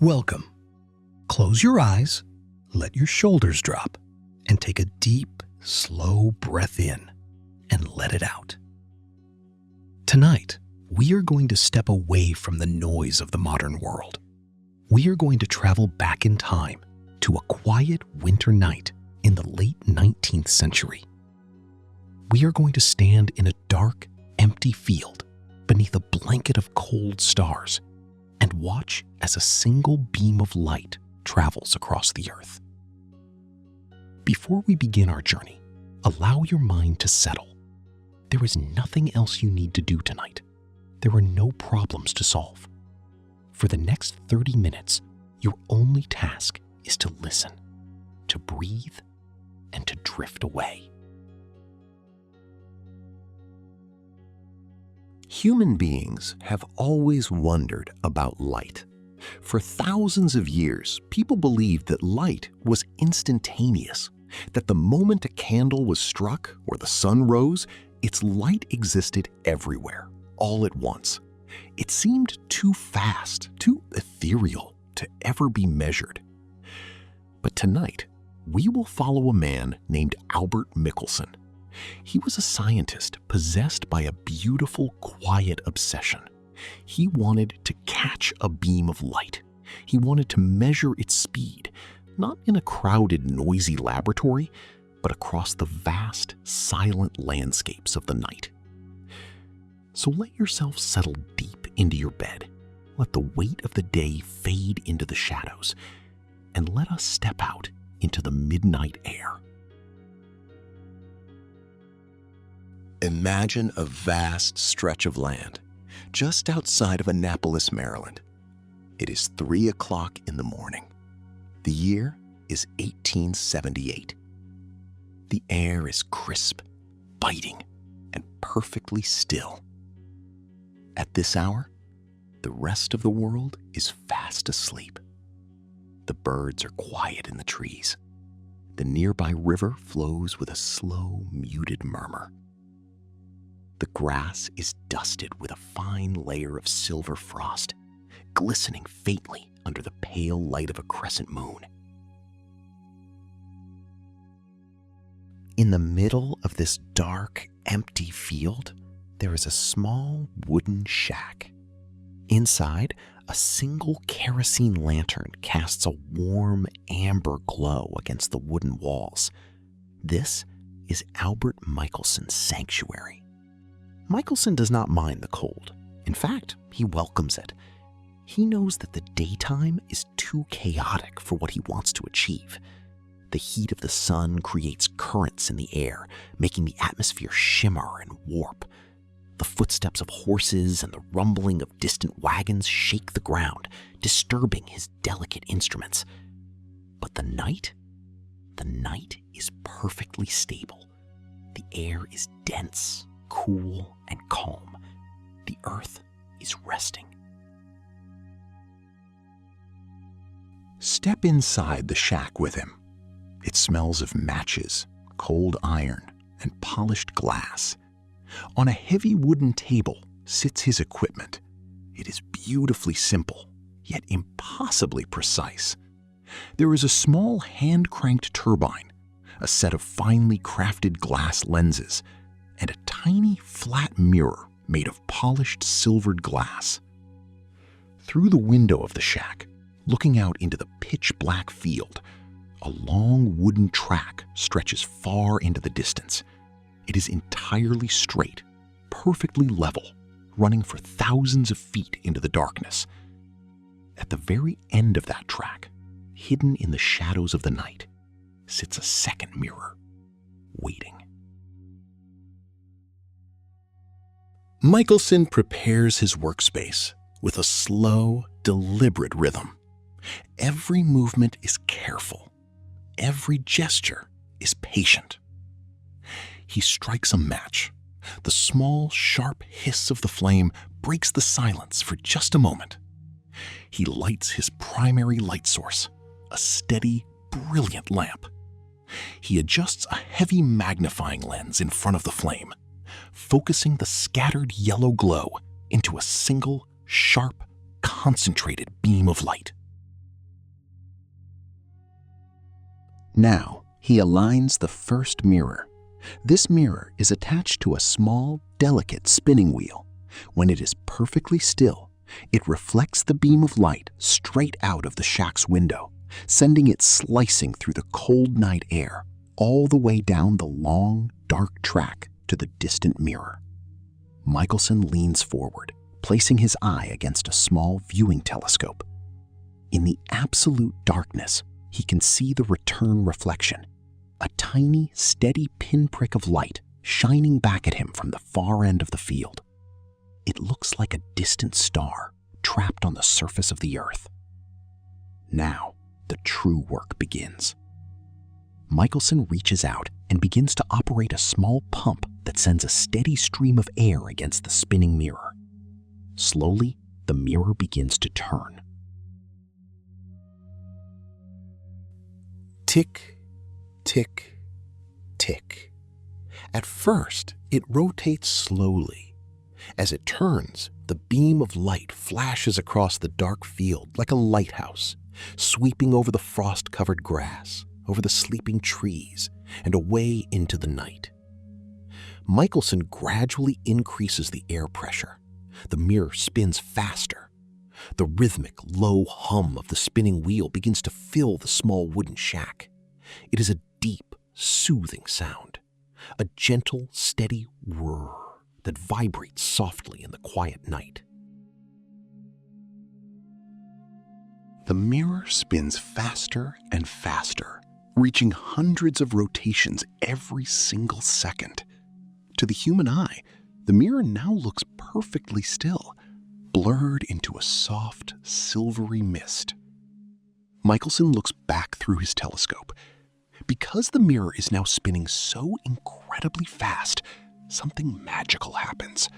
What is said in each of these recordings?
Welcome. Close your eyes, let your shoulders drop, and take a deep, slow breath in and let it out. Tonight, we are going to step away from the noise of the modern world. We are going to travel back in time to a quiet winter night in the late 19th century. We are going to stand in a dark, empty field beneath a blanket of cold stars and watch as a single beam of light travels across the earth. Before we begin our journey, allow your mind to settle. There is nothing else you need to do tonight. There are no problems to solve. For the next 30 minutes, your only task is to listen, to breathe, and to drift away. Human beings have always wondered about light. For thousands of years, people believed that light was instantaneous, that the moment a candle was struck or the sun rose, its light existed everywhere, all at once. It seemed too fast, too ethereal to ever be measured. But tonight, we will follow a man named Albert Michelson. He was a scientist possessed by a beautiful, quiet obsession. He wanted to catch a beam of light. He wanted to measure its speed, not in a crowded, noisy laboratory, but across the vast, silent landscapes of the night. So let yourself settle deep into your bed. Let the weight of the day fade into the shadows, and let us step out into the midnight air. Imagine a vast stretch of land just outside of Annapolis, Maryland. It is 3 o'clock in the morning. The year is 1878. The air is crisp, biting, and perfectly still. At this hour, the rest of the world is fast asleep. The birds are quiet in the trees. The nearby river flows with a slow, muted murmur. The grass is dusted with a fine layer of silver frost, glistening faintly under the pale light of a crescent moon. In the middle of this dark, empty field, there is a small wooden shack. Inside, a single kerosene lantern casts a warm, amber glow against the wooden walls. This is Albert Michelson's sanctuary. Michelson does not mind the cold. In fact, he welcomes it. He knows that the daytime is too chaotic for what he wants to achieve. The heat of the sun creates currents in the air, making the atmosphere shimmer and warp. The footsteps of horses and the rumbling of distant wagons shake the ground, disturbing his delicate instruments. But the night is perfectly stable. The air is dense, cool, and calm. The earth is resting. Step inside the shack with him. It smells of matches, cold iron, and polished glass. On a heavy wooden table sits his equipment. It is beautifully simple, yet impossibly precise. There is a small hand-cranked turbine, a set of finely crafted glass lenses, and a tiny flat mirror made of polished silvered glass. Through the window of the shack, looking out into the pitch-black field, a long wooden track stretches far into the distance. It is entirely straight, perfectly level, running for thousands of feet into the darkness. At the very end of that track, hidden in the shadows of the night, sits a second mirror, waiting. Michelson prepares his workspace with a slow, deliberate rhythm. Every movement is careful. Every gesture is patient. He strikes a match. The small, sharp hiss of the flame breaks the silence for just a moment. He lights his primary light source, a steady, brilliant lamp. He adjusts a heavy magnifying lens in front of the flame, focusing the scattered yellow glow into a single, sharp, concentrated beam of light. Now, he aligns the first mirror. This mirror is attached to a small, delicate spinning wheel. When it is perfectly still, it reflects the beam of light straight out of the shack's window, sending it slicing through the cold night air, all the way down the long, dark track to the distant mirror. Michelson leans forward, placing his eye against a small viewing telescope. In the absolute darkness, he can see the return reflection, a tiny, steady pinprick of light shining back at him from the far end of the field. It looks like a distant star trapped on the surface of the earth. Now, the true work begins. Michelson reaches out and begins to operate a small pump that sends a steady stream of air against the spinning mirror. Slowly, the mirror begins to turn. Tick, tick, tick. At first, it rotates slowly. As it turns, the beam of light flashes across the dark field like a lighthouse, sweeping over the frost-covered grass, over the sleeping trees, and away into the night. Michelson gradually increases the air pressure. The mirror spins faster. The rhythmic, low hum of the spinning wheel begins to fill the small wooden shack. It is a deep, soothing sound, a gentle, steady whir that vibrates softly in the quiet night. The mirror spins faster and faster, reaching hundreds of rotations every single second. To the human eye, the mirror now looks perfectly still, blurred into a soft, silvery mist. Michelson looks back through his telescope. Because the mirror is now spinning so incredibly fast, something magical happens.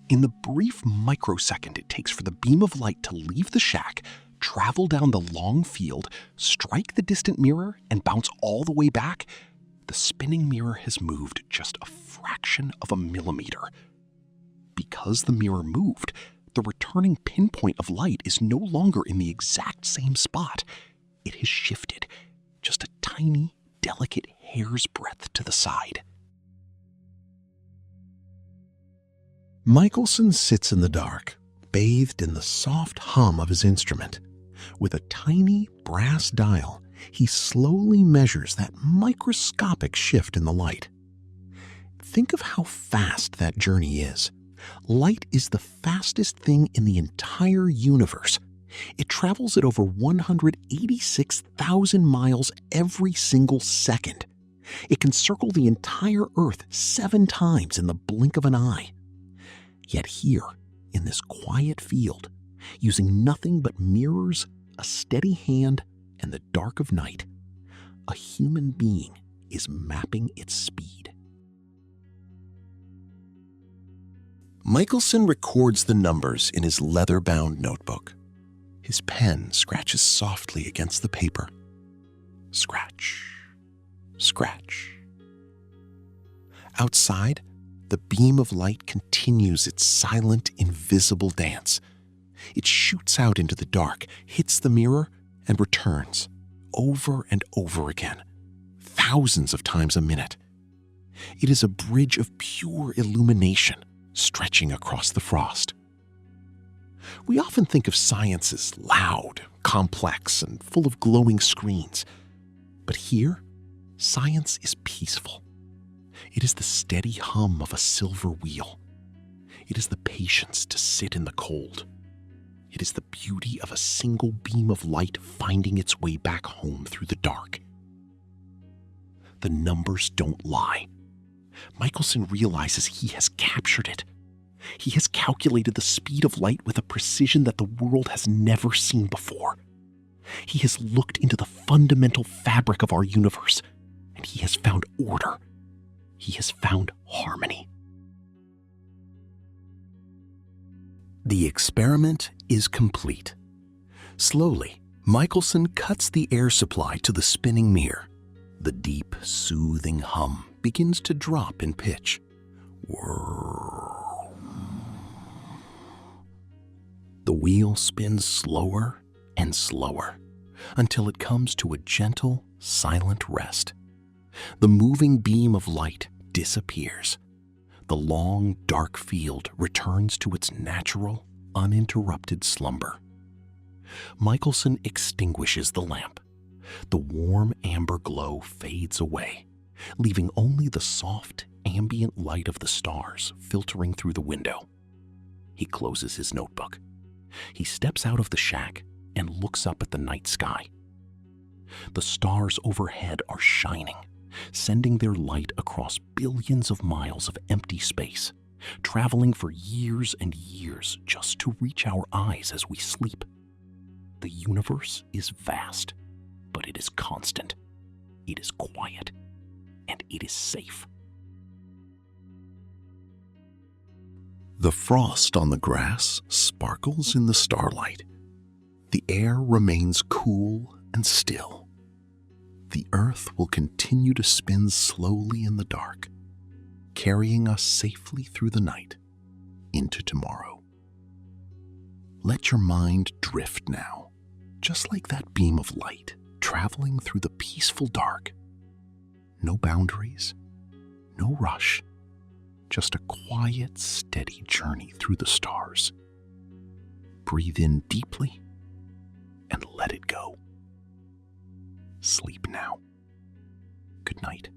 In the brief microsecond it takes for the beam of light to leave the shack, travel down the long field, strike the distant mirror, and bounce all the way back, the spinning mirror has moved just a fraction of a millimeter. Because the mirror moved, the returning pinpoint of light is no longer in the exact same spot. It has shifted just a tiny, delicate hair's breadth to the side. Michelson sits in the dark, bathed in the soft hum of his instrument. With a tiny brass dial, he slowly measures that microscopic shift in the light. Think of how fast that journey is. Light is the fastest thing in the entire universe. It travels at over 186,000 miles every single second. It can circle the entire Earth 7 times in the blink of an eye. Yet here, in this quiet field, using nothing but mirrors, a steady hand, and the dark of night, a human being is mapping its speed. Michelson records the numbers in his leather-bound notebook. His pen scratches softly against the paper. Scratch, scratch. Outside, the beam of light continues its silent, invisible dance. It shoots out into the dark, hits the mirror, and returns, over and over again, thousands of times a minute. It is a bridge of pure illumination, stretching across the frost. We often think of science as loud, complex, and full of glowing screens. But here, science is peaceful. It is the steady hum of a silver wheel. It is the patience to sit in the cold. It is the beauty of a single beam of light finding its way back home through the dark. The numbers don't lie. Michelson realizes he has captured it. He has calculated the speed of light with a precision that the world has never seen before. He has looked into the fundamental fabric of our universe, and he has found order. He has found harmony. The experiment is complete. Slowly, Michelson cuts the air supply to the spinning mirror. The deep, soothing hum begins to drop in pitch. Whirr. The wheel spins slower and slower until it comes to a gentle, silent rest. The moving beam of light disappears. The long, dark field returns to its natural, uninterrupted slumber. Michelson extinguishes the lamp. The warm amber glow fades away, leaving only the soft, ambient light of the stars filtering through the window. He closes his notebook. He steps out of the shack and looks up at the night sky. The stars overhead are shining, sending their light across billions of miles of empty space, traveling for years and years just to reach our eyes as we sleep. The universe is vast, but it is constant. It is quiet, and it is safe. The frost on the grass sparkles in the starlight. The air remains cool and still. The earth will continue to spin slowly in the dark, carrying us safely through the night into tomorrow. Let your mind drift now, just like that beam of light traveling through the peaceful dark. No boundaries, no rush, just a quiet, steady journey through the stars. Breathe in deeply and let it go. Sleep now. Good night.